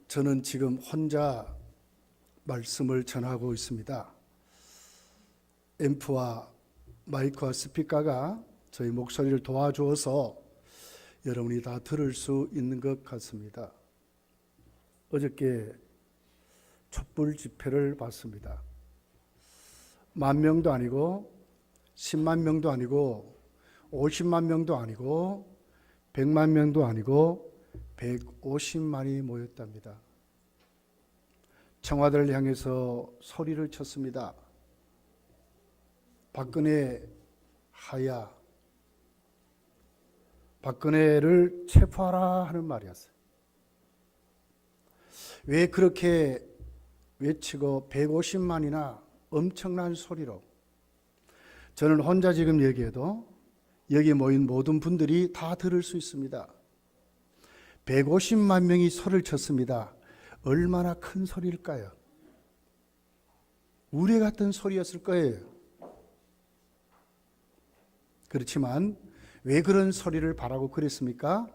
저는 지금 혼자 말씀을 전하고 있습니다. 앰프와 마이크와 스피커가 저희 목소리를 도와주어서 여러분이 다 들을 수 있는 것 같습니다. 어저께 촛불 집회를 봤습니다. 10,000명도 아니고 10만 명도 아니고 50만 명도 아니고 100만 명도 아니고 150만이 모였답니다. 청와대를 향해서 소리를 쳤습니다. 박근혜 하야, 박근혜를 체포하라 하는 말이었어요. 왜 그렇게 외치고 150만이나 엄청난 소리로, 저는 혼자 지금 얘기해도 여기 모인 모든 분들이 다 들을 수 있습니다. 150만 명이 소리를 쳤습니다. 얼마나 큰 소리일까요? 우레 같은 소리였을 거예요. 그렇지만 왜 그런 소리를 바라고 그랬습니까?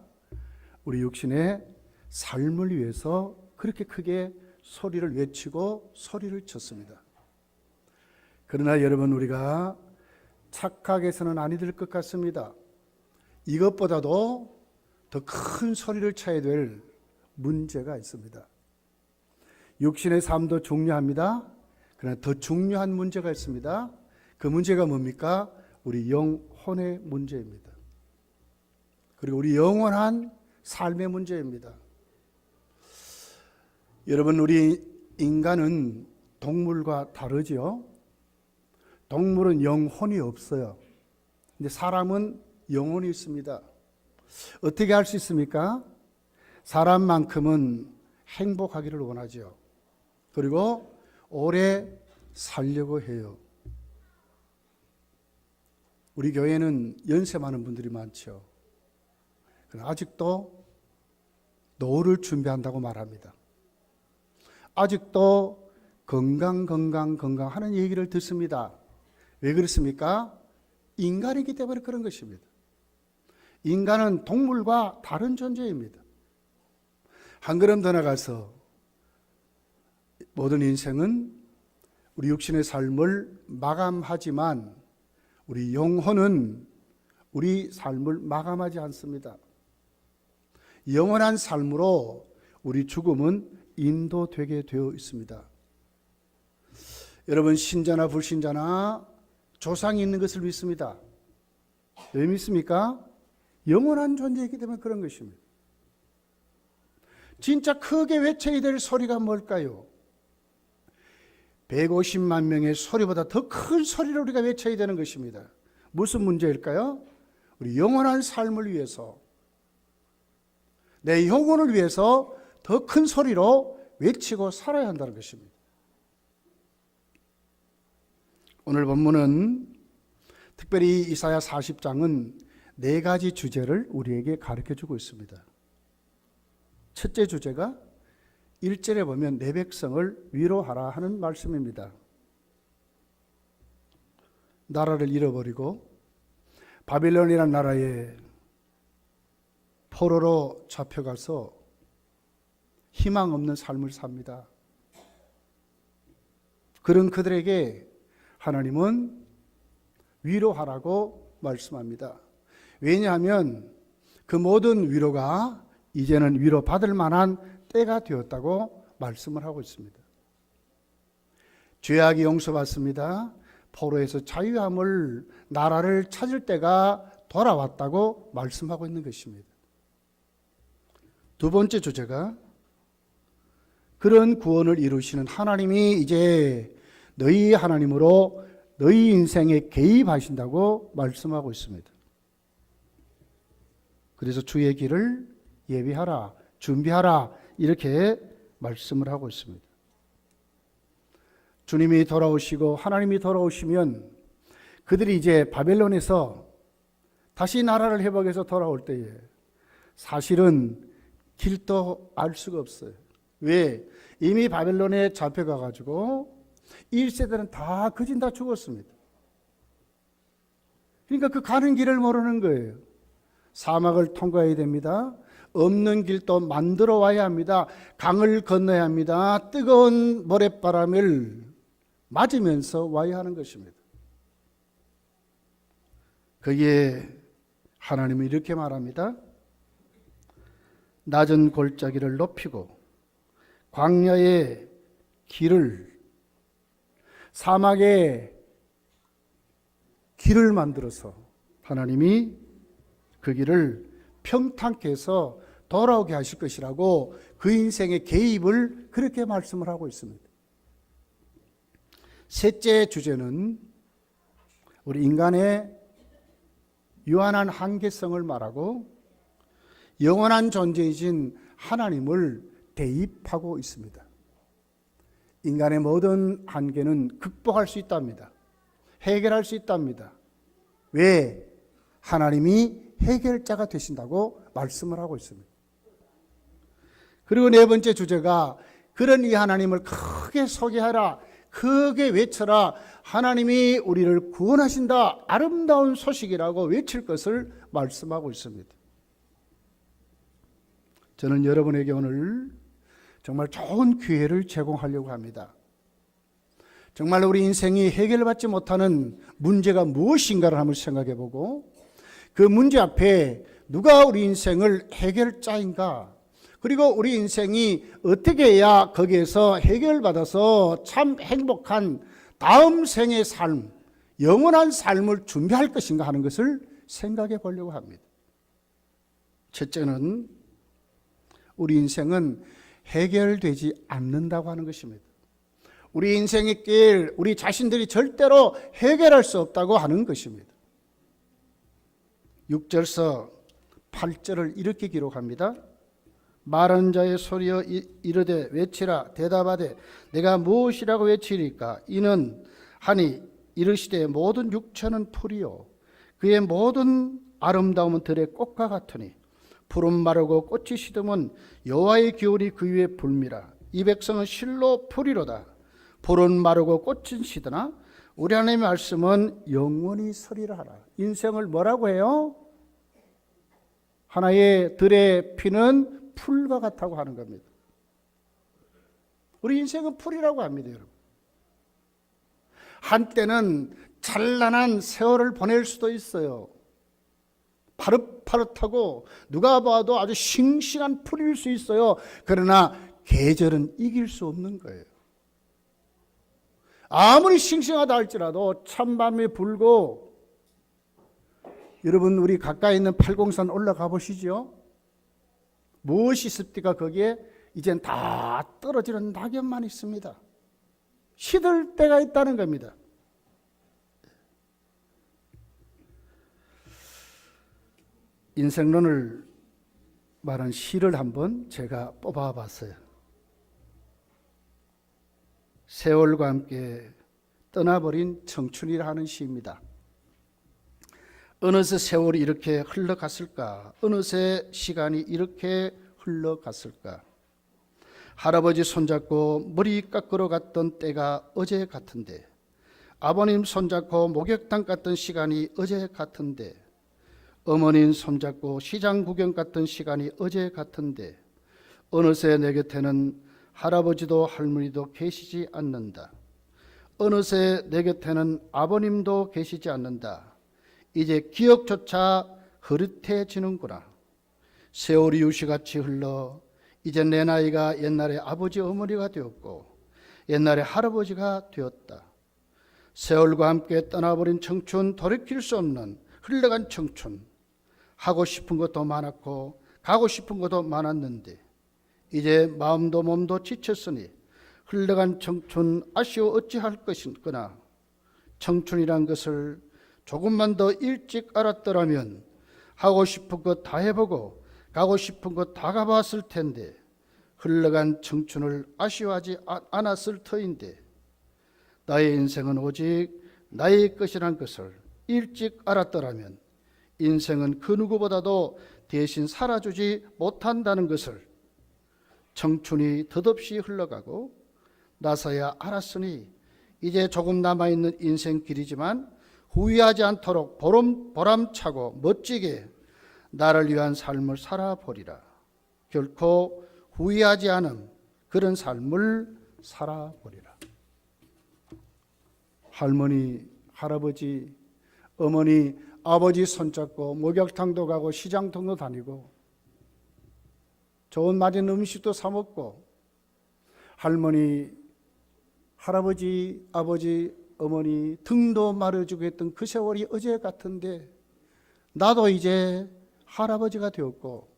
우리 육신의 삶을 위해서 그렇게 크게 소리를 외치고 소리를 쳤습니다. 그러나 여러분, 우리가 착각해서는 아니 될 것 같습니다. 이것보다도 더 큰 소리를 쳐야 될 문제가 있습니다. 육신의 삶도 중요합니다. 그러나 더 중요한 문제가 있습니다. 그 문제가 뭡니까? 우리 영혼의 문제입니다. 그리고 우리 영원한 삶의 문제입니다. 여러분, 우리 인간은 동물과 다르지요? 동물은 영혼이 없어요. 근데 사람은 영혼이 있습니다. 어떻게 할 수 있습니까? 사람만큼은 행복하기를 원하죠. 그리고 오래 살려고 해요. 우리 교회는 연세 많은 분들이 많죠. 그러나 아직도 노후를 준비한다고 말합니다. 아직도 건강 하는 얘기를 듣습니다. 왜 그렇습니까? 인간이기 때문에 그런 것입니다. 인간은 동물과 다른 존재입니다. 한 걸음 더 나가서 모든 인생은 우리 육신의 삶을 마감하지만 우리 영혼은 우리 삶을 마감하지 않습니다. 영원한 삶으로 우리 죽음은 인도되게 되어 있습니다. 여러분, 신자나 불신자나 조상이 있는 것을 믿습니다. 왜 믿습니까? 영원한 존재이기 때문에 그런 것입니다. 진짜 크게 외쳐야 될 소리가 뭘까요? 150만 명의 소리보다 더 큰 소리를 우리가 외쳐야 되는 것입니다. 무슨 문제일까요? 우리 영원한 삶을 위해서, 내 영혼을 위해서 더 큰 소리로 외치고 살아야 한다는 것입니다. 오늘 본문은 특별히 이사야 40장은 4가지 주제를 우리에게 가르쳐주고 있습니다. 첫째 주제가 1절에 보면 내 백성을 위로하라 하는 말씀입니다. 나라를 잃어버리고 바빌론이라는 나라에 포로로 잡혀가서 희망 없는 삶을 삽니다. 그런 그들에게 하나님은 위로하라고 말씀합니다. 왜냐하면 그 모든 위로가 이제는 위로받을 만한 때가 되었다고 말씀을 하고 있습니다. 죄악이 용서받습니다. 포로에서 자유함을, 나라를 찾을 때가 돌아왔다고 말씀하고 있는 것입니다. 두 번째 주제가 그런 구원을 이루시는 하나님이 이제 너희 하나님으로 너희 인생에 개입하신다고 말씀하고 있습니다. 그래서 주의 길을 예비하라, 준비하라, 이렇게 말씀을 하고 있습니다. 주님이 돌아오시고 하나님이 돌아오시면 그들이 이제 바벨론에서 다시 나라를 회복해서 돌아올 때에 사실은 길도 알 수가 없어요. 왜? 이미 바벨론에 잡혀가가지고 1세대는 다 거진 다 죽었습니다. 그러니까 그 가는 길을 모르는 거예요. 사막을 통과해야 됩니다. 없는 길도 만들어 와야 합니다. 강을 건너야 합니다. 뜨거운 모래바람을 맞으면서 와야 하는 것입니다. 거기에 하나님은 이렇게 말합니다. 낮은 골짜기를 높이고 광야의 길을, 사막의 길을 만들어서 하나님이 그 길을 평탄케 해서 돌아오게 하실 것이라고 그 인생의 개입을 그렇게 말씀을 하고 있습니다. 셋째 주제는 우리 인간의 유한한 한계성을 말하고 영원한 존재이신 하나님을 대입하고 있습니다. 인간의 모든 한계는 극복할 수 있답니다. 해결할 수 있답니다. 왜? 하나님이 해결자가 되신다고 말씀을 하고 있습니다. 그리고 네 번째 주제가 그런 이 하나님을 크게 소개하라, 크게 외쳐라, 하나님이 우리를 구원하신다, 아름다운 소식이라고 외칠 것을 말씀하고 있습니다. 저는 여러분에게 오늘 정말 좋은 기회를 제공하려고 합니다. 정말 우리 인생이 해결받지 못하는 문제가 무엇인가를 한번 생각해 보고 그 문제 앞에 누가 우리 인생을 해결자인가, 그리고 우리 인생이 어떻게 해야 거기에서 해결받아서 참 행복한 다음 생의 삶, 영원한 삶을 준비할 것인가 하는 것을 생각해 보려고 합니다. 첫째는 우리 인생은 해결되지 않는다고 하는 것입니다. 우리 인생의 길, 우리 자신들이 절대로 해결할 수 없다고 하는 것입니다. 6절서 8절을 이렇게 기록합니다. 말하는 자의 소리여 이르되 외치라, 대답하되 내가 무엇이라고 외치리까? 이는 하니 이르시되 모든 육체는 풀이요 그의 모든 아름다움은 들의 꽃과 같으니 푸른 마르고 꽃이 시듬은 여호와의 기울이 그 위에 불미라. 이 백성은 실로 풀이로다. 푸른 마르고 꽃은 시드나 우리 하나님의 말씀은 영원히 서리라 하라. 인생을 뭐라고 해요? 하나의 들의 피는 풀과 같다고 하는 겁니다. 우리 인생은 풀이라고 합니다, 여러분. 한때는 찬란한 세월을 보낼 수도 있어요. 파릇파릇하고 누가 봐도 아주 싱싱한 풀일 수 있어요. 그러나 계절은 이길 수 없는 거예요. 아무리 싱싱하다 할지라도 찬바람이 불고, 여러분 우리 가까이 있는 팔공산 올라가 보시죠. 무엇이 있습니까? 거기에 이젠 다 떨어지는 낙엽만 있습니다. 시들 때가 있다는 겁니다. 인생론을 말한 시를 한번 제가 뽑아봤어요. 세월과 함께 떠나버린 청춘이라 하는 시입니다. 어느새 세월이 이렇게 흘러갔을까? 어느새 시간이 이렇게 흘러갔을까? 할아버지 손잡고 머리 깎으러 갔던 때가 어제 같은데, 아버님 손잡고 목욕탕 갔던 시간이 어제 같은데, 어머님 손잡고 시장 구경 갔던 시간이 어제 같은데, 어느새 내 곁에는 할아버지도 할머니도 계시지 않는다. 어느새 내 곁에는 아버님도 계시지 않는다. 이제 기억조차 흐릿해지는구나. 세월이 유시같이 흘러 이제 내 나이가 옛날에 아버지 어머니가 되었고 옛날에 할아버지가 되었다. 세월과 함께 떠나버린 청춘, 돌이킬 수 없는 흘러간 청춘. 하고 싶은 것도 많았고 가고 싶은 것도 많았는데 이제 마음도 몸도 지쳤으니 흘러간 청춘 아쉬워 어찌할 것이거나 청춘이란 것을 조금만 더 일찍 알았더라면 하고 싶은 것 다 해보고 가고 싶은 것 다 가봤을 텐데 흘러간 청춘을 아쉬워하지 않았을 터인데 나의 인생은 오직 나의 것이란 것을 일찍 알았더라면 인생은 그 누구보다도 대신 살아주지 못한다는 것을 청춘이 덧없이 흘러가고 나서야 알았으니 이제 조금 남아있는 인생 길이지만 후회하지 않도록 보람차고 멋지게 나를 위한 삶을 살아보리라. 결코 후회하지 않은 그런 삶을 살아보리라. 할머니, 할아버지, 어머니, 아버지 손잡고 목욕탕도 가고 시장통도 다니고 좋은 맛있는 음식도 사 먹고 할머니, 할아버지, 아버지, 어머니 등도 마려주고 했던 그 세월이 어제 같은데 나도 이제 할아버지가 되었고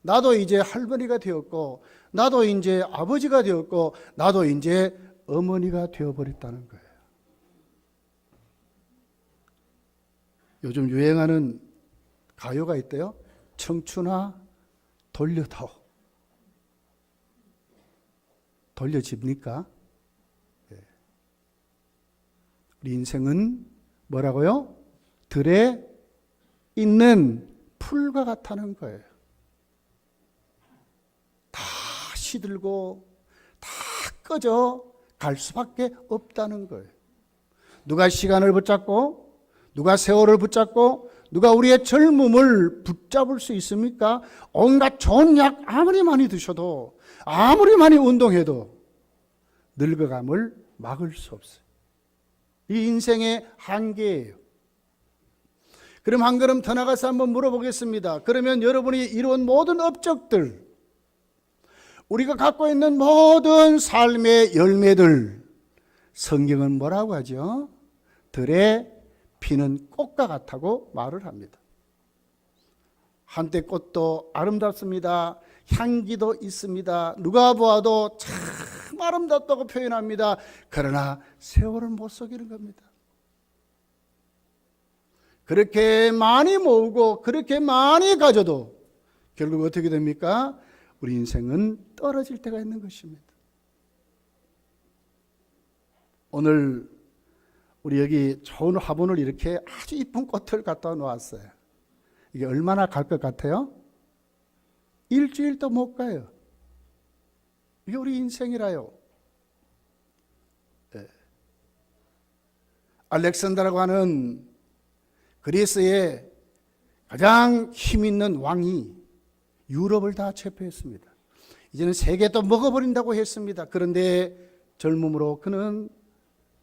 나도 이제 할머니가 되었고 나도 이제 아버지가 되었고 나도 이제 어머니가 되어버렸다는 거예요. 요즘 유행하는 가요가 있대요. 청춘아 돌려다오. 돌려집니까? 우리 인생은 뭐라고요? 들에 있는 풀과 같다는 거예요. 다 시들고 다 꺼져 갈 수밖에 없다는 거예요. 누가 시간을 붙잡고 누가 세월을 붙잡고 누가 우리의 젊음을 붙잡을 수 있습니까? 온갖 좋은 약 아무리 많이 드셔도 아무리 많이 운동해도 늙어감을 막을 수 없어요. 이 인생의 한계예요. 그럼 한 걸음 더 나가서 한번 물어보겠습니다. 그러면 여러분이 이룬 모든 업적들, 우리가 갖고 있는 모든 삶의 열매들, 성경은 뭐라고 하죠? 들에 피는 꽃과 같다고 말을 합니다. 한때 꽃도 아름답습니다. 향기도 있습니다. 누가 보아도 참 아름답다고 표현합니다. 그러나 세월은 못 속이는 겁니다. 그렇게 많이 모으고 그렇게 많이 가져도 결국 어떻게 됩니까? 우리 인생은 떨어질 때가 있는 것입니다. 오늘 우리 여기 좋은 화분을 이렇게 아주 이쁜 꽃을 갖다 놓았어요. 이게 얼마나 갈 것 같아요? 일주일도 못 가요. 이게 우리 인생이라요. 네. 알렉산더라고 하는 그리스의 가장 힘 있는 왕이 유럽을 다 체포했습니다. 이제는 세계도 먹어버린다고 했습니다. 그런데 젊음으로 그는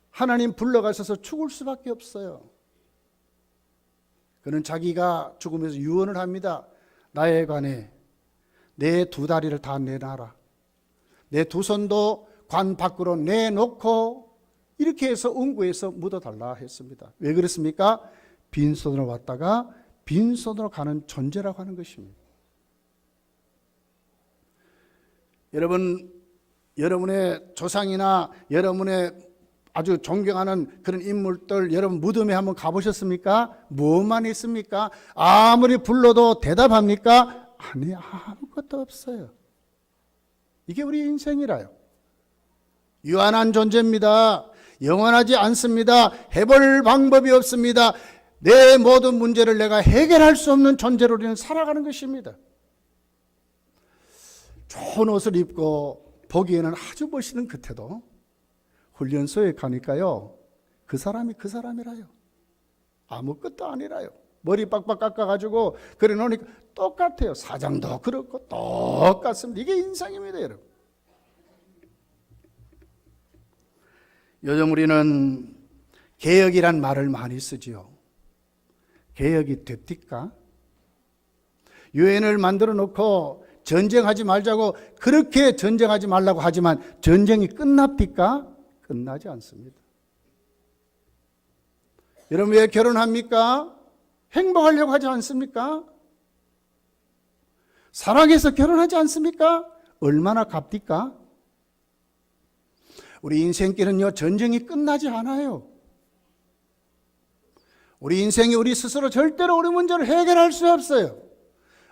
하나님 불러가셔서 죽을 수밖에 없어요. 그는 자기가 죽으면서 유언을 합니다. 나에 관해 내 두 다리를 다 내놔라. 내 두 손도 관 밖으로 내놓고 이렇게 해서 응구해서 묻어달라 했습니다. 왜 그렇습니까? 빈손으로 왔다가 빈손으로 가는 존재라고 하는 것입니다. 여러분, 여러분의 조상이나 여러분의 아주 존경하는 그런 인물들 여러분 무덤에 한번 가보셨습니까? 무엇만 있습니까? 아무리 불러도 대답합니까? 아니, 아무것도 없어요. 이게 우리 인생이라요. 유한한 존재입니다. 영원하지 않습니다. 해볼 방법이 없습니다. 내 모든 문제를 내가 해결할 수 없는 존재로 우리는 살아가는 것입니다. 좋은 옷을 입고 보기에는 아주 멋있는 끝에도 훈련소에 가니까요, 그 사람이 그 사람이라요. 아무것도 아니라요. 머리 빡빡 깎아가지고 그래 놓으니까 똑같아요. 사장도 그렇고 똑같습니다. 이게 인생입니다, 여러분. 요즘 우리는 개혁이란 말을 많이 쓰지요. 개혁이 됩니까? 유엔을 만들어 놓고 전쟁하지 말자고 그렇게 전쟁하지 말라고 하지만 전쟁이 끝납니까? 끝나지 않습니다. 여러분 왜 결혼합니까? 행복하려고 하지 않습니까? 사랑해서 결혼하지 않습니까? 얼마나 값디까? 우리 인생길은요, 전쟁이 끝나지 않아요. 우리 인생이 우리 스스로 절대로 우리 문제를 해결할 수 없어요.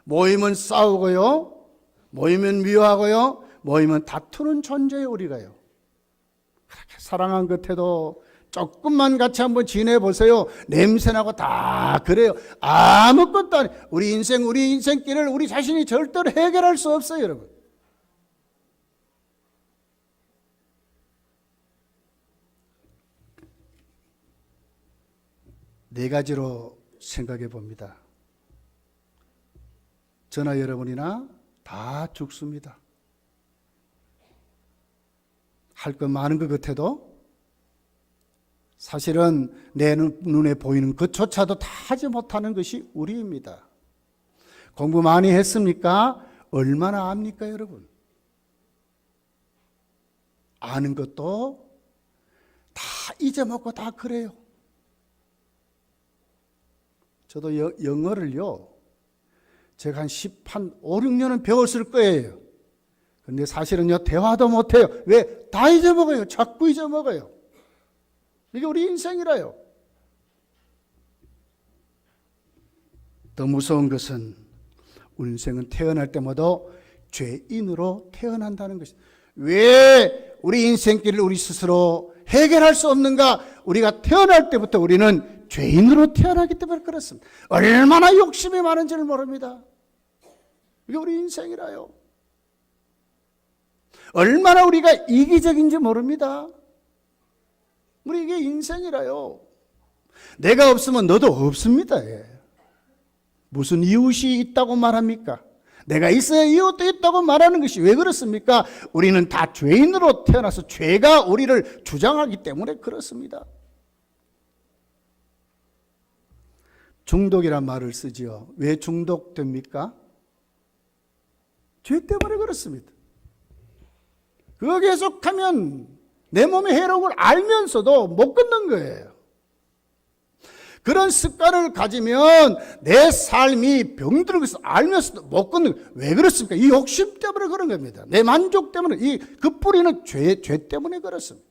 모이면 싸우고요, 모이면 미워하고요, 모이면 다투는 존재예요, 우리가요. 그렇게 사랑한 끝에도 조금만 같이 한번 지내보세요. 냄새나고 다 그래요. 아무것도 아니. 우리 인생길을 우리 자신이 절대로 해결할 수 없어요, 여러분. 네 가지로 생각해 봅니다. 저나 여러분이나 다 죽습니다. 할 것 많은 것 같아도 사실은 내 눈에 보이는 것조차도 다 하지 못하는 것이 우리입니다. 공부 많이 했습니까? 얼마나 압니까, 여러분? 아는 것도 다 잊어먹고 다 그래요. 저도 영어를요, 제가 한 5, 6년은 배웠을 거예요. 근데 사실은요, 대화도 못해요. 왜? 다 잊어먹어요. 자꾸 잊어먹어요. 이게 우리 인생이라요. 더 무서운 것은 우리 인생은 태어날 때마다 죄인으로 태어난다는 것입니다. 왜 우리 인생길을 우리 스스로 해결할 수 없는가? 우리가 태어날 때부터 우리는 죄인으로 태어나기 때문에 그렇습니다. 얼마나 욕심이 많은지를 모릅니다. 이게 우리 인생이라요. 얼마나 우리가 이기적인지 모릅니다. 우리 이게 인생이라요. 내가 없으면 너도 없습니다. 무슨 이웃이 있다고 말합니까? 내가 있어야 이웃도 있다고 말하는 것이 왜 그렇습니까? 우리는 다 죄인으로 태어나서 죄가 우리를 주장하기 때문에 그렇습니다. 중독이란 말을 쓰지요. 왜 중독됩니까? 죄 때문에 그렇습니다. 그거 계속하면 내 몸에 해로운 걸 알면서도 못 끊는 거예요. 그런 습관을 가지면 내 삶이 병드는 것을 알면서도 못 끊는 거예요. 왜 그렇습니까? 이 욕심 때문에 그런 겁니다. 내 만족 때문에, 그 뿌리는 죄 때문에 그렇습니다.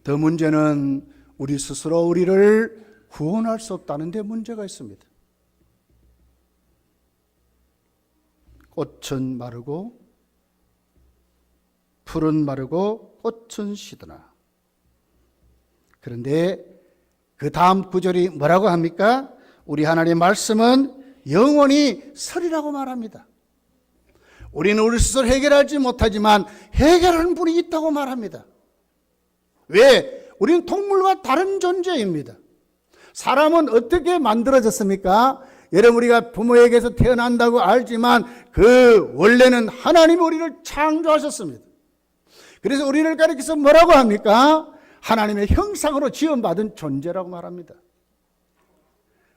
더 문제는 우리 스스로 우리를 구원할 수 없다는 데 문제가 있습니다. 꽃은 마르고 풀은 마르고 꽃은 시드나. 그런데 그 다음 구절이 뭐라고 합니까? 우리 하나님의 말씀은 영원히 서리라고 말합니다. 우리는 우리 스스로 해결하지 못하지만 해결하는 분이 있다고 말합니다. 왜? 우리는 동물과 다른 존재입니다. 사람은 어떻게 만들어졌습니까? 여러분, 우리가 부모에게서 태어난다고 알지만 그 원래는 하나님이 우리를 창조하셨습니다. 그래서 우리를 가리켜서 뭐라고 합니까? 하나님의 형상으로 지음받은 존재라고 말합니다.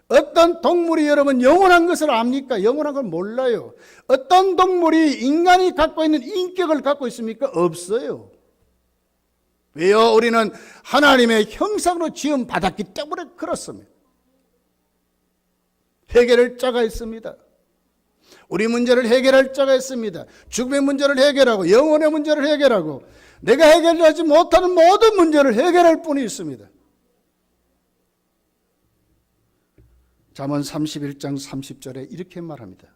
어떤 동물이 여러분 영원한 것을 압니까? 영원한 걸 몰라요. 어떤 동물이 인간이 갖고 있는 인격을 갖고 있습니까? 없어요. 왜요? 우리는 하나님의 형상으로 지음받았기 때문에 그렇습니다. 해결할 자가 있습니다. 우리 문제를 해결할 자가 있습니다. 죽음의 문제를 해결하고 영혼의 문제를 해결하고 내가 해결하지 못하는 모든 문제를 해결할 분이 있습니다. 잠언 31장 30절에 이렇게 말합니다.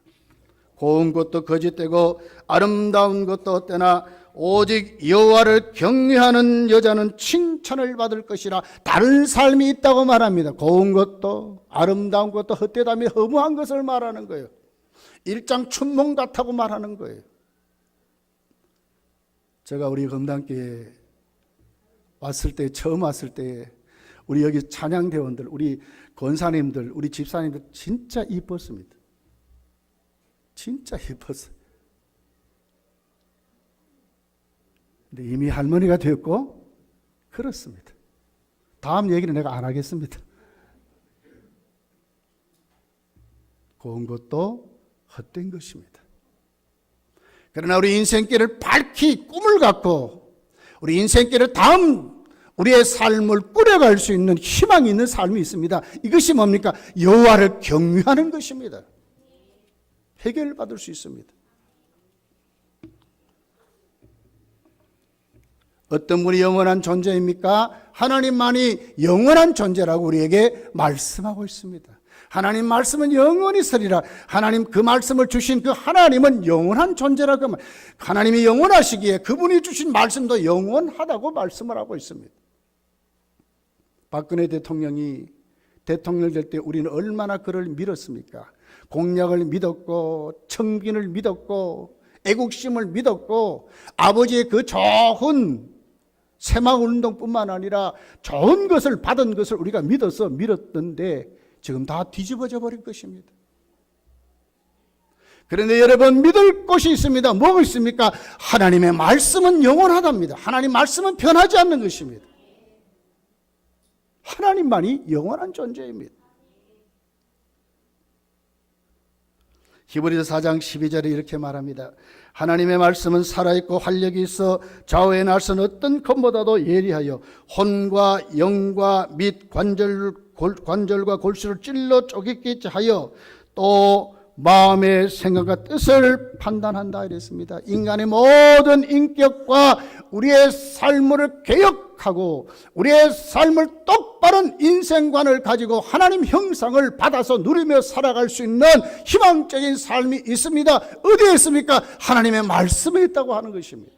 고운 것도 거짓되고 아름다운 것도 헛되나 오직 여호와를 경외하는 여자는 칭찬을 받을 것이라. 다른 삶이 있다고 말합니다. 고운 것도 아름다운 것도 헛되다며 허무한 것을 말하는 거예요. 일장춘몽 같다고 말하는 거예요. 제가 우리 건당교회에 왔을 때, 처음 왔을 때 우리 여기 찬양대원들, 우리 권사님들, 우리 집사님들 진짜 이뻤습니다. 진짜 이뻤어요. 근데 이미 할머니가 되었고 그렇습니다. 다음 얘기는 내가 안 하겠습니다. 고운 것도 헛된 것입니다. 그러나 우리 인생길을 밝히 꿈을 갖고 우리 인생길을 다음 우리의 삶을 꾸려갈 수 있는 희망이 있는 삶이 있습니다. 이것이 뭡니까? 여호와를 경외하는 것입니다. 해결받을 수 있습니다. 어떤 분이 영원한 존재입니까? 하나님만이 영원한 존재라고 우리에게 말씀하고 있습니다. 하나님 말씀은 영원히 서리라. 하나님 그 말씀을 주신 그 하나님은 영원한 존재라고. 하나님이 영원하시기에 그분이 주신 말씀도 영원하다고 말씀을 하고 있습니다. 박근혜 대통령이 대통령 될 때 우리는 얼마나 그를 믿었습니까? 공약을 믿었고 청빈을 믿었고 애국심을 믿었고 아버지의 그 좋은 새마을운동뿐만 아니라 좋은 것을 받은 것을 우리가 믿어서 밀었던데 지금 다 뒤집어져 버린 것입니다. 그런데 여러분 믿을 것이 있습니다. 뭐가 있습니까? 하나님의 말씀은 영원하답니다. 하나님 말씀은 변하지 않는 것입니다. 하나님만이 영원한 존재입니다. 히브리서 4장 12절에 이렇게 말합니다. 하나님의 말씀은 살아있고 활력이 있어 좌우에 날선 어떤 검보다도 예리하여 혼과 영과 및 관절과 골수를 찔러 쪼개게 하여 또 마음의 생각과 뜻을 판단한다 이랬습니다. 인간의 모든 인격과 우리의 삶을 개혁하고 우리의 삶을 똑바른 인생관을 가지고 하나님 형상을 받아서 누리며 살아갈 수 있는 희망적인 삶이 있습니다. 어디에 있습니까? 하나님의 말씀에 있다고 하는 것입니다.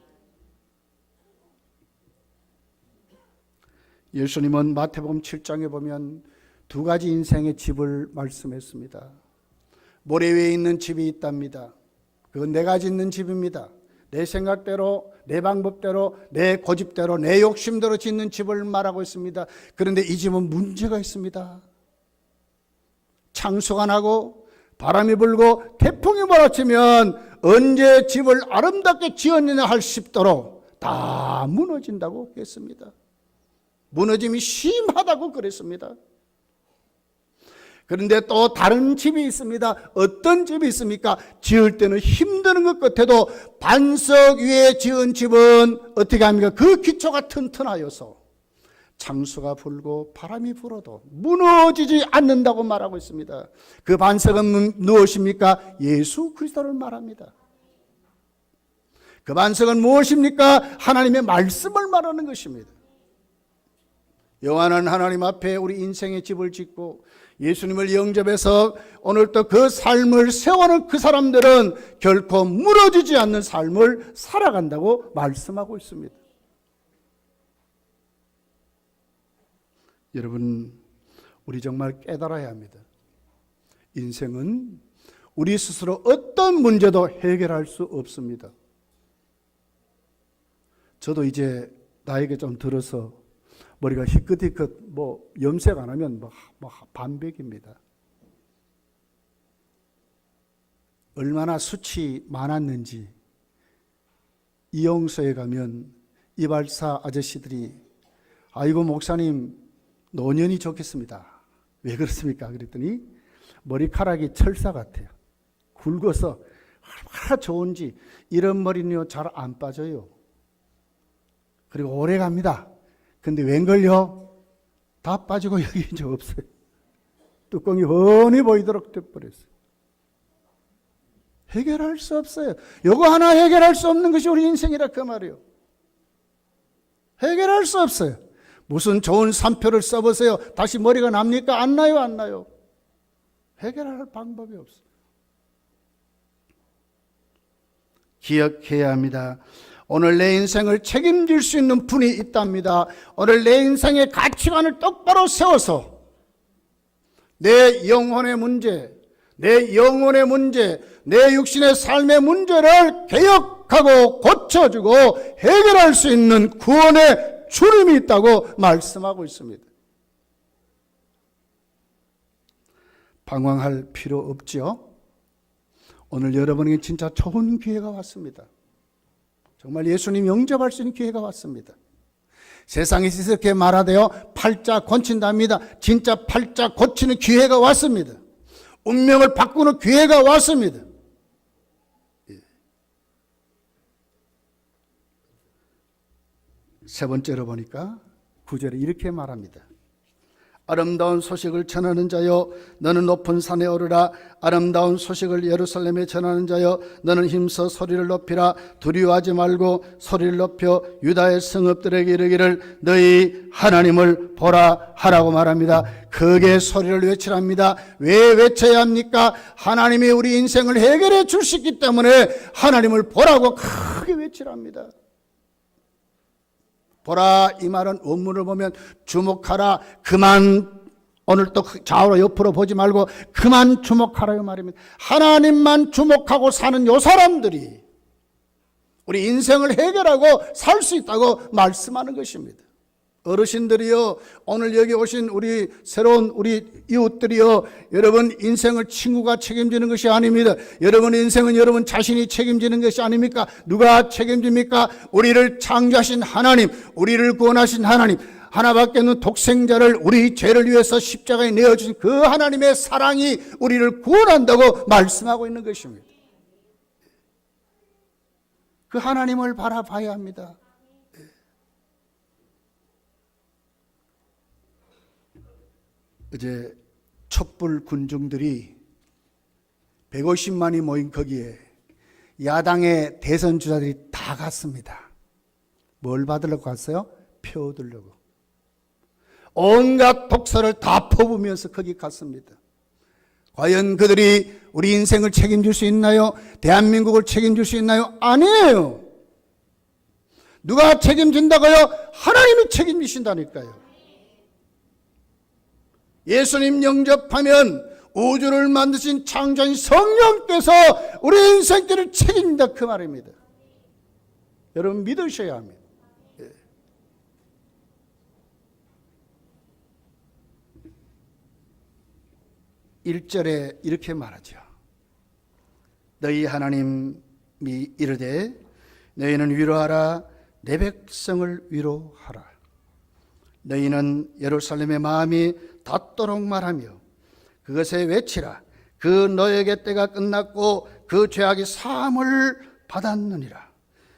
예수님은 마태복음 7장에 보면 두 가지 인생의 집을 말씀했습니다. 모래 위에 있는 집이 있답니다. 그건 내가 짓는 집입니다. 내 생각대로, 내 방법대로, 내 고집대로, 내 욕심대로 짓는 집을 말하고 있습니다. 그런데 이 집은 문제가 있습니다. 창수가 나고 바람이 불고 태풍이 몰아치면 언제 집을 아름답게 지었느냐 할 싶도록 다 무너진다고 했습니다. 무너짐이 심하다고 그랬습니다. 그런데 또 다른 집이 있습니다. 어떤 집이 있습니까? 지을 때는 힘드는 것 같아도 반석 위에 지은 집은 어떻게 합니까? 그 기초가 튼튼하여서 창수가 불고 바람이 불어도 무너지지 않는다고 말하고 있습니다. 그 반석은 무엇입니까? 예수 그리스도를 말합니다. 그 반석은 무엇입니까? 하나님의 말씀을 말하는 것입니다. 영원한 하나님 앞에 우리 인생의 집을 짓고 예수님을 영접해서 오늘도 그 삶을 세워는 그 사람들은 결코 무너지지 않는 삶을 살아간다고 말씀하고 있습니다. 여러분, 우리 정말 깨달아야 합니다. 인생은 우리 스스로 어떤 문제도 해결할 수 없습니다. 저도 이제 나이가 좀 들어서 머리가 희끗희끗 염색 안 하면 반백입니다. 얼마나 수치 많았는지 이용소에 가면 이발사 아저씨들이 아이고 목사님 노년이 좋겠습니다. 왜 그렇습니까? 그랬더니 머리카락이 철사 같아요. 굵어서 얼마나 좋은지 이런 머리는요 잘 안 빠져요. 그리고 오래 갑니다. 근데 웬걸요? 다 빠지고 여기 이제 없어요. 뚜껑이 훤히 보이도록 돼버렸어요. 해결할 수 없어요. 이거 하나 해결할 수 없는 것이 우리 인생이라 그 말이에요. 해결할 수 없어요. 무슨 좋은 산표를 써보세요. 다시 머리가 납니까? 안 나요, 안 나요. 해결할 방법이 없어요. 기억해야 합니다. 오늘 내 인생을 책임질 수 있는 분이 있답니다. 오늘 내 인생의 가치관을 똑바로 세워서 내 영혼의 문제, 내 영혼의 문제, 내 육신의 삶의 문제를 개혁하고 고쳐주고 해결할 수 있는 구원의 주님이 있다고 말씀하고 있습니다. 방황할 필요 없죠. 오늘 여러분에게 진짜 좋은 기회가 왔습니다. 정말 예수님 영접할 수 있는 기회가 왔습니다. 세상에서 이렇게 말하되어 팔자 고친답니다. 진짜 팔자 고치는 기회가 왔습니다. 운명을 바꾸는 기회가 왔습니다. 세 번째로 보니까 9절에 이렇게 말합니다. 아름다운 소식을 전하는 자여 너는 높은 산에 오르라. 아름다운 소식을 예루살렘에 전하는 자여 너는 힘써 소리를 높이라. 두려워하지 말고 소리를 높여 유다의 성읍들에게 이르기를 너희 하나님을 보라 하라고 말합니다. 크게 소리를 외치랍니다. 왜 외쳐야 합니까? 하나님이 우리 인생을 해결해 줄 수 있기 때문에 하나님을 보라고 크게 외치랍니다. 보라 이 말은 원문을 보면 주목하라, 그만, 오늘 또 좌우로 옆으로 보지 말고 그만 주목하라 이 말입니다. 하나님만 주목하고 사는 요 사람들이 우리 인생을 해결하고 살 수 있다고 말씀하는 것입니다. 어르신들이여, 오늘 여기 오신 우리 새로운 우리 이웃들이여, 여러분 인생을 친구가 책임지는 것이 아닙니다. 여러분 인생은 여러분 자신이 책임지는 것이 아닙니까? 누가 책임집니까? 우리를 창조하신 하나님, 우리를 구원하신 하나님, 하나밖에 없는 독생자를 우리 죄를 위해서 십자가에 내어주신 그 하나님의 사랑이 우리를 구원한다고 말씀하고 있는 것입니다. 그 하나님을 바라봐야 합니다. 어제 촛불 군중들이 150만이 모인 거기에 야당의 대선 주자들이 다 갔습니다. 뭘 받으려고 갔어요? 표 얻으려고. 온갖 독서를 다 퍼부으면서 거기 갔습니다. 과연 그들이 우리 인생을 책임질 수 있나요? 대한민국을 책임질 수 있나요? 아니에요. 누가 책임진다고요? 하나님이 책임지신다니까요. 예수님 영접하면 우주를 만드신 창조인 성령께서 우리 인생길을 책임진다 그 말입니다. 여러분 믿으셔야 합니다. 1절에 이렇게 말하죠. 너희 하나님이 이르되 너희는 위로하라, 내 백성을 위로하라. 너희는 예루살렘의 마음이 닿도록 말하며 그것에 외치라. 그 너에게 때가 끝났고 그 죄악이 사함을 받았느니라.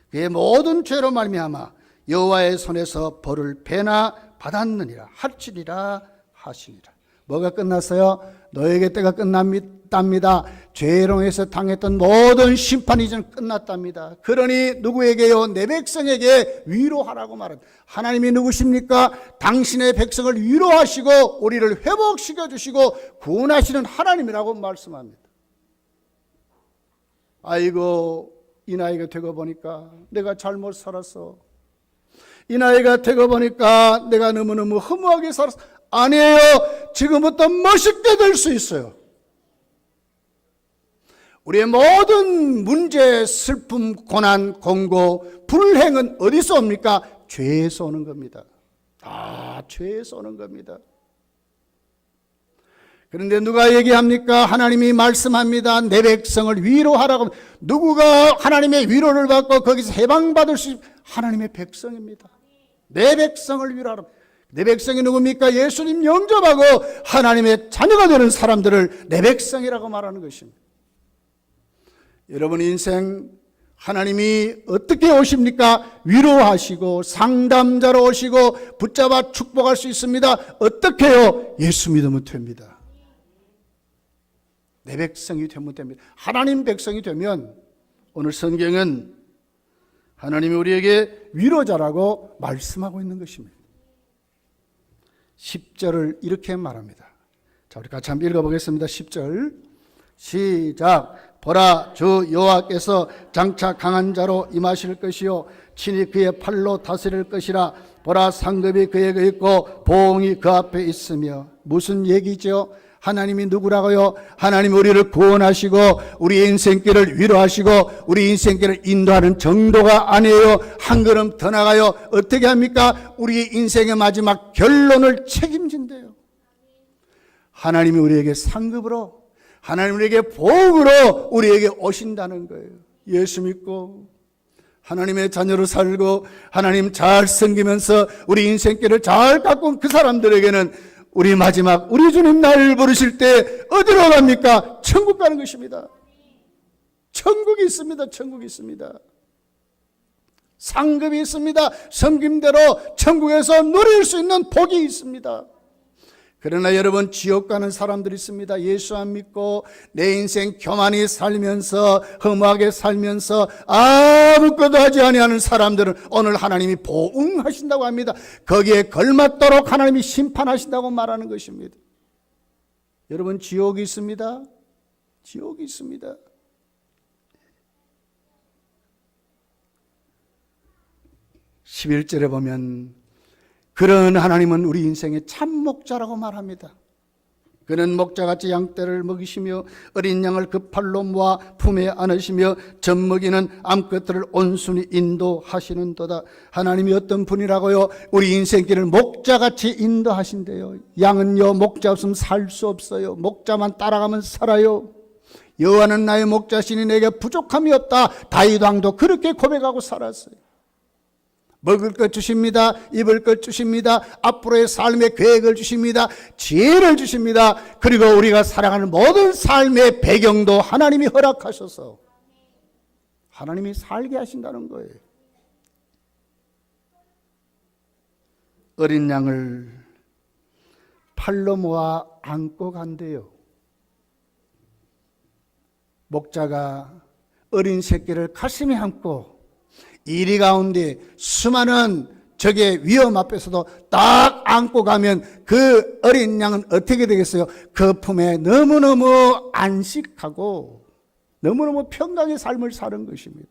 그의 모든 죄로 말미암아 여호와의 손에서 벌을 배나 받았느니라 할지리라 하시니라. 뭐가 끝났어요? 너에게 때가 끝났답니다. 죄로 해서 당했던 모든 심판이 이제 끝났답니다. 그러니 누구에게요? 내 백성에게 위로하라고 말합니다. 하나님이 누구십니까? 당신의 백성을 위로하시고 우리를 회복시켜 주시고 구원하시는 하나님이라고 말씀합니다. 아이고, 이 나이가 되고 보니까 내가 잘못 살았어. 이 나이가 되고 보니까 내가 너무너무 허무하게 살았어. 아니에요. 지금부터 멋있게 될 수 있어요. 우리의 모든 문제, 슬픔, 고난, 공고, 불행은 어디서 옵니까? 죄에서 오는 겁니다. 죄에서 오는 겁니다. 그런데 누가 얘기합니까? 하나님이 말씀합니다. 내 백성을 위로하라고. 누구가 하나님의 위로를 받고 거기서 해방받을 수 있는 하나님의 백성입니다. 내 백성을 위로하라. 내 백성이 누굽니까? 예수님 영접하고 하나님의 자녀가 되는 사람들을 내 백성이라고 말하는 것입니다. 여러분 인생 하나님이 어떻게 오십니까? 위로하시고 상담자로 오시고 붙잡아 축복할 수 있습니다. 어떻게요? 예수 믿으면 됩니다. 내 백성이 되면 됩니다. 하나님 백성이 되면 오늘 성경은 하나님이 우리에게 위로자라고 말씀하고 있는 것입니다. 10절을 이렇게 말합니다. 자, 우리 같이 한번 읽어보겠습니다. 10절 시작. 보라, 주 여호와께서 장차 강한 자로 임하실 것이요 친히 그의 팔로 다스릴 것이라. 보라, 상급이 그에게 있고 보응이 그 앞에 있으며. 무슨 얘기죠? 하나님이 누구라고요? 하나님이 우리를 구원하시고 우리 인생길을 위로하시고 우리 인생길을 인도하는 정도가 아니에요. 한 걸음 더 나가요. 어떻게 합니까? 우리 인생의 마지막 결론을 책임진대요. 하나님이 우리에게 상급으로, 하나님이 우리에게 보응으로 우리에게 오신다는 거예요. 예수 믿고 하나님의 자녀로 살고 하나님 잘 섬기면서 우리 인생길을 잘 가꾼 그 사람들에게는 우리 마지막 우리 주님 날 부르실 때 어디로 갑니까? 천국 가는 것입니다. 천국이 있습니다. 천국이 있습니다. 상급이 있습니다. 섬김대로 천국에서 누릴 수 있는 복이 있습니다. 그러나 여러분, 지옥 가는 사람들이 있습니다. 예수 안 믿고 내 인생 교만히 살면서 허무하게 살면서 아무것도 하지 아니하는 사람들은 오늘 하나님이 보응하신다고 합니다. 거기에 걸맞도록 하나님이 심판하신다고 말하는 것입니다. 여러분, 지옥이 있습니다. 지옥이 있습니다. (11절에) 보면 그런 하나님은 우리 인생의 참 목자라고 말합니다. 그는 목자같이 양떼를 먹이시며 어린 양을 그 팔로 모아 품에 안으시며 젖먹이는 암컷들을 온순히 인도하시는도다. 하나님이 어떤 분이라고요? 우리 인생길을 목자같이 인도하신대요. 양은요 목자 없으면 살 수 없어요. 목자만 따라가면 살아요. 여호와는 나의 목자시니 내게 부족함이 없다. 다윗 왕도 그렇게 고백하고 살았어요. 먹을 것 주십니다. 입을 것 주십니다. 앞으로의 삶의 계획을 주십니다. 지혜를 주십니다. 그리고 우리가 살아가는 모든 삶의 배경도 하나님이 허락하셔서 하나님이 살게 하신다는 거예요. 어린 양을 팔로 모아 안고 간대요. 목자가 어린 새끼를 가슴에 안고 이리 가운데 수많은 적의 위험 앞에서도 딱 안고 가면 그 어린 양은 어떻게 되겠어요? 그 품에 너무너무 안식하고 너무너무 평강의 삶을 사는 것입니다.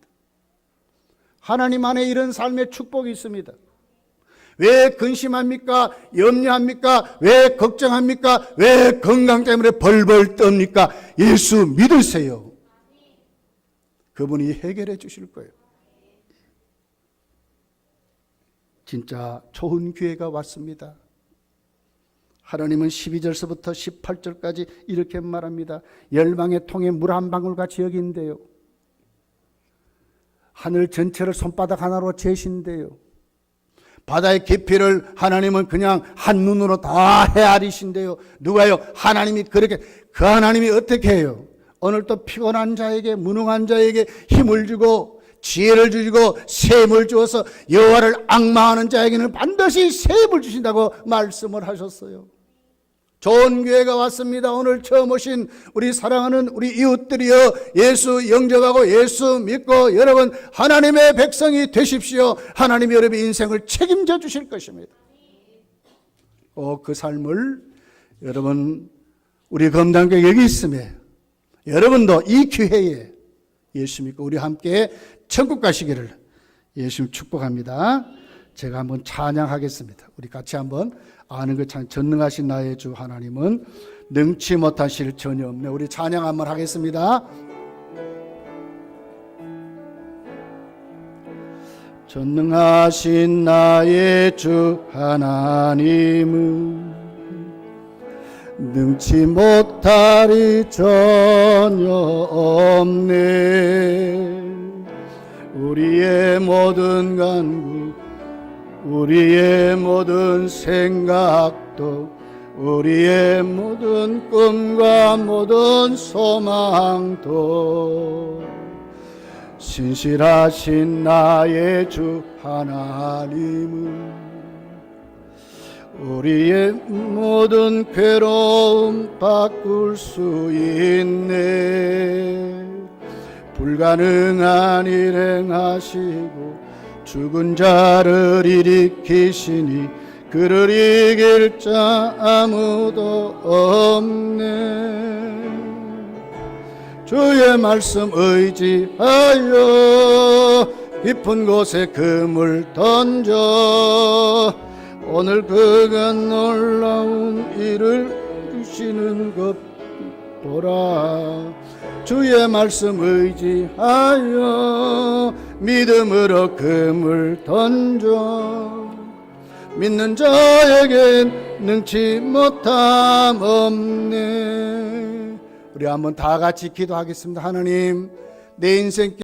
하나님 안에 이런 삶의 축복이 있습니다. 왜 근심합니까? 염려합니까? 왜 걱정합니까? 왜 건강 때문에 벌벌 떱니까? 예수 믿으세요. 그분이 해결해 주실 거예요. 진짜 좋은 기회가 왔습니다. 하나님은 12절서부터 18절까지 이렇게 말합니다. 열방의 통에 물 한 방울 같이 여긴대요. 하늘 전체를 손바닥 하나로 재신대요. 바다의 깊이를 하나님은 그냥 한눈으로 다 헤아리신대요. 누가요? 하나님이 그렇게, 그 하나님이 어떻게 해요? 오늘 또 피곤한 자에게, 무능한 자에게 힘을 주고 지혜를 주시고 셈을 주어서 여호와를 앙망하는 자에게는 반드시 셈을 주신다고 말씀을 하셨어요. 좋은 기회가 왔습니다. 오늘 처음 오신 우리 사랑하는 우리 이웃들이여, 예수 영접하고 예수 믿고 여러분 하나님의 백성이 되십시오. 하나님이 여러분의 인생을 책임져 주실 것입니다. 그 삶을 여러분 우리 검단교회 여기 있음에 여러분도 이 기회에 예수 믿고 우리 함께 천국 가시기를 예수님 축복합니다. 제가 한번 찬양하겠습니다. 우리 같이 한번 아는 그 참 전능하신 나의 주 하나님은 능치 못하실 전혀 없네. 우리 찬양 한번 하겠습니다. 전능하신 나의 주 하나님은 능치 못하리 전혀 없네. 우리의 모든 간구, 우리의 모든 생각도, 우리의 모든 꿈과 모든 소망도 신실하신 나의 주 하나님은 우리의 모든 괴로움 바꿀 수 있네. 불가능한 일 행하시고 죽은 자를 일으키시니 그를 이길 자 아무도 없네. 주의 말씀 의지하여 깊은 곳에 금을 던져 오늘 그가 놀라운 일을 주시는 것 보라. 주의 말씀 의지하여 믿음으로 금을 던져 믿는 자에겐 능치 못함 없네. 우리 한번 다 같이 기도하겠습니다. 하나님, 내 인생